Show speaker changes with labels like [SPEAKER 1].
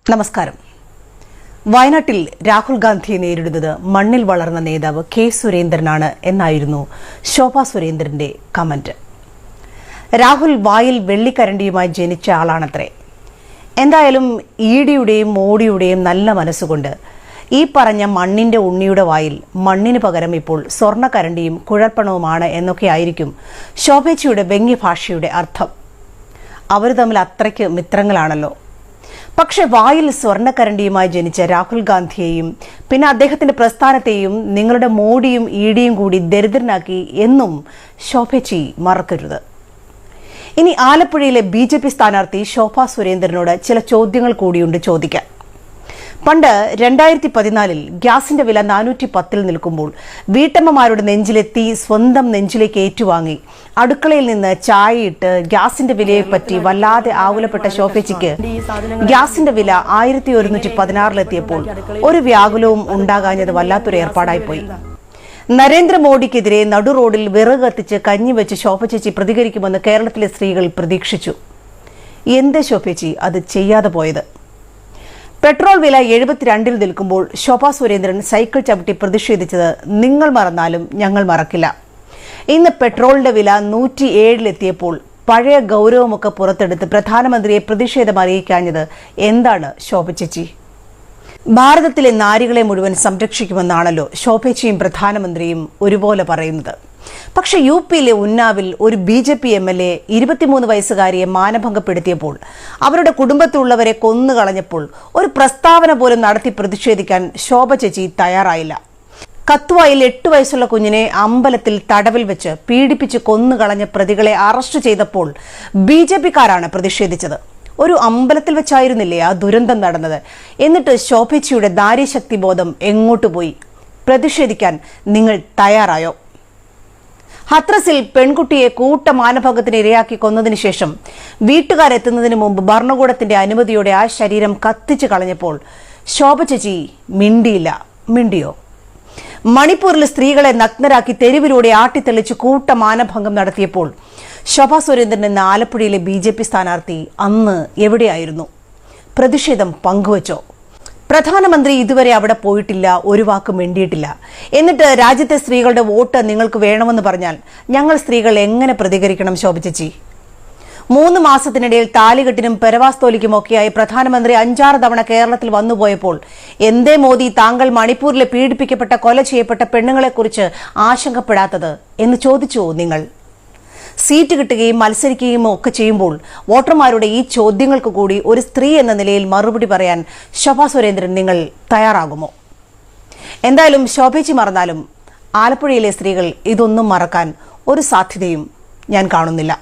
[SPEAKER 1] നമസ്കാരം. വയനാട്ടിൽ രാഹുൽ ഗാന്ധിയെ നേരിടുന്നത് മണ്ണിൽ വളർന്ന നേതാവ് കെ സുരേന്ദ്രനാണ് എന്നായിരുന്നു ശോഭാ സുരേന്ദ്രന്റെ കമന്റ്. രാഹുൽ വായിൽ വെള്ളിക്കരണ്ടിയുമായി ജനിച്ച ആളാണത്രേ. എന്തായാലും ഇഡിയുടെയും മോഡിയുടെയും നല്ല മനസ്സുകൊണ്ട് ഈ പറഞ്ഞ മണ്ണിന്റെ ഉണ്ണിയുടെ വായിൽ മണ്ണിന് പകരം ഇപ്പോൾ സ്വർണ്ണക്കരണ്ടിയും കുഴൽപ്പണവുമാണ് എന്നൊക്കെയായിരിക്കും ശോഭേച്ചിയുടെ വ്യംഗ്യഭാഷയുടെ അർത്ഥം. അവർ തമ്മിൽ അത്രയ്ക്ക് മിത്രങ്ങളാണല്ലോ. പക്ഷെ വായിൽ സ്വർണ്ണക്കരണ്ടിയുമായി ജനിച്ച രാഹുൽ ഗാന്ധിയെയും പിന്നെ അദ്ദേഹത്തിന്റെ പ്രസ്ഥാനത്തെയും നിങ്ങളുടെ മോഡിയും ഇഡിയും കൂടി ദരിദ്രനാക്കി എന്നും ശോഭേച്ചി മറക്കരുത്. ഇനി ആലപ്പുഴയിലെ BJP സ്ഥാനാർത്ഥി ശോഭാ സുരേന്ദ്രനോട് ചില ചോദ്യങ്ങൾ കൂടിയുണ്ട് ചോദിക്കാൻ. പണ്ട് 2014 ഗ്യാസിന്റെ വില 410 നിൽക്കുമ്പോൾ വീട്ടമ്മമാരുടെ നെഞ്ചിലെത്തി സ്വന്തം നെഞ്ചിലേക്ക് ഏറ്റുവാങ്ങി അടുക്കളയിൽ നിന്ന് ചായയിട്ട് ഗ്യാസിന്റെ വിലയെപ്പറ്റി വല്ലാതെ ആകുലപ്പെട്ട ശോഭേച്ചിക്ക് ഗ്യാസിന്റെ വില 1116 ഒരു വ്യാകുലവും ഉണ്ടാകാഞ്ഞത് വല്ലാത്തൊരു ഏർപ്പാടായിപ്പോയി. നരേന്ദ്രമോദിക്കെതിരെ നടു റോഡിൽ വിറക് കത്തിച്ച് കഞ്ഞിവെച്ച് ശോഭചേച്ചി പ്രതികരിക്കുമെന്ന് കേരളത്തിലെ സ്ത്രീകൾ പ്രതീക്ഷിച്ചു. എന്തേ ശോഭേച്ചി അത് ചെയ്യാതെ പോയത്? പെട്രോൾ വില 72 നിൽക്കുമ്പോൾ ശോഭാ സുരേന്ദ്രൻ സൈക്കിൾ ചവിട്ടി പ്രതിഷേധിച്ചത് നിങ്ങൾ മറന്നാലും ഞങ്ങൾ മറക്കില്ല. ഇന്ന് പെട്രോളിന്റെ വില 107 പഴയ ഗൗരവമൊക്കെ പുറത്തെടുത്ത് പ്രധാനമന്ത്രിയെ പ്രതിഷേധം അറിയിക്കാഞ്ഞത് എന്താണ് ശോഭചേച്ചി? ഭാരതത്തിലെ നാരികളെ മുഴുവൻ സംരക്ഷിക്കുമെന്നാണല്ലോ ശോഭേച്ചിയും പ്രധാനമന്ത്രിയും ഒരുപോലെ പറയുന്നത്. പക്ഷെ UPയിലെ ഉന്നാവിൽ ഒരു BJP MLA 23 വയസ്സുകാരിയെ മാനഭംഗപ്പെടുത്തിയപ്പോൾ അവരുടെ കുടുംബത്തിലുള്ളവരെ കൊന്നുകളഞ്ഞപ്പോൾ ഒരു പ്രസ്താവന പോലും നടത്തി പ്രതിഷേധിക്കാൻ ശോഭചേച്ചി തയ്യാറായില്ല. കത്വായിൽ 8 വയസ്സുള്ള കുഞ്ഞിനെ അമ്പലത്തിൽ തടവിൽ വെച്ച് പീഡിപ്പിച്ച് കൊന്നുകളഞ്ഞ പ്രതികളെ അറസ്റ്റ് ചെയ്തപ്പോൾ BJPക്കാരാണ് പ്രതിഷേധിച്ചത്. ഒരു അമ്പലത്തിൽ വെച്ചായിരുന്നില്ലേ ആ ദുരന്തം നടന്നത്? എന്നിട്ട് ശോഭേച്ചിയുടെ നാരീശക്തി ബോധം എങ്ങോട്ട് പോയി? പ്രതിഷേധിക്കാൻ നിങ്ങൾ തയ്യാറായോ? ഹത്രസിൽ പെൺകുട്ടിയെ കൂട്ടമാനഭംഗത്തിന് ഇരയാക്കി കൊന്നതിന് ശേഷം വീട്ടുകാരെത്തുന്നതിന് മുമ്പ് ഭരണകൂടത്തിന്റെ അനുമതിയോടെ ആ ശരീരം കത്തിച്ചു കളഞ്ഞപ്പോൾ ശോഭചേച്ചി മിണ്ടിയോ? മണിപ്പൂരിൽ സ്ത്രീകളെ നഗ്നരാക്കി തെരുവിലൂടെ ആട്ടിത്തെളിച്ച് കൂട്ടമാനഭംഗം നടത്തിയപ്പോൾ ശോഭാ സുരേന്ദ്രൻ എന്ന ആലപ്പുഴയിലെ BJP സ്ഥാനാർത്ഥി അന്ന് എവിടെയായിരുന്നു? പ്രതിഷേധം പങ്കുവച്ചോ? പ്രധാനമന്ത്രി ഇതുവരെ അവിടെ പോയിട്ടില്ല, ഒരു വാക്ക് മിണ്ടിയിട്ടില്ല. എന്നിട്ട് രാജ്യത്തെ സ്ത്രീകളുടെ വോട്ട് നിങ്ങൾക്ക് വേണമെന്ന് പറഞ്ഞാൽ ഞങ്ങൾ സ്ത്രീകൾ എങ്ങനെ പ്രതികരിക്കണം ശോഭചേച്ചി? 3 മാസത്തിനിടയിൽ താലികെട്ടിനും പെരവാസ്തോലിക്കുമൊക്കെയായി പ്രധാനമന്ത്രി 5-6 തവണ കേരളത്തിൽ വന്നുപോയപ്പോൾ എന്തേ മോദി താങ്കൾ മണിപ്പൂരിലെ പീഡിപ്പിക്കപ്പെട്ട കൊല ചെയ്യപ്പെട്ട പെണ്ണുങ്ങളെക്കുറിച്ച് ആശങ്കപ്പെടാത്തത് എന്ന് ചോദിച്ചു നിങ്ങൾ? സീറ്റ് കിട്ടുകയും മത്സരിക്കുകയും ഒക്കെ ചെയ്യുമ്പോൾ വോട്ടർമാരുടെ ഈ ചോദ്യങ്ങൾക്ക് കൂടി ഒരു സ്ത്രീ എന്ന നിലയിൽ മറുപടി പറയാൻ ശോഭാ സുരേന്ദ്രൻ നിങ്ങൾ തയ്യാറാകുമോ? എന്തായാലും ശോഭേച്ചി മറന്നാലും ആലപ്പുഴയിലെ സ്ത്രീകൾ ഇതൊന്നും മറക്കാൻ ഒരു സാധ്യതയും ഞാൻ കാണുന്നില്ല.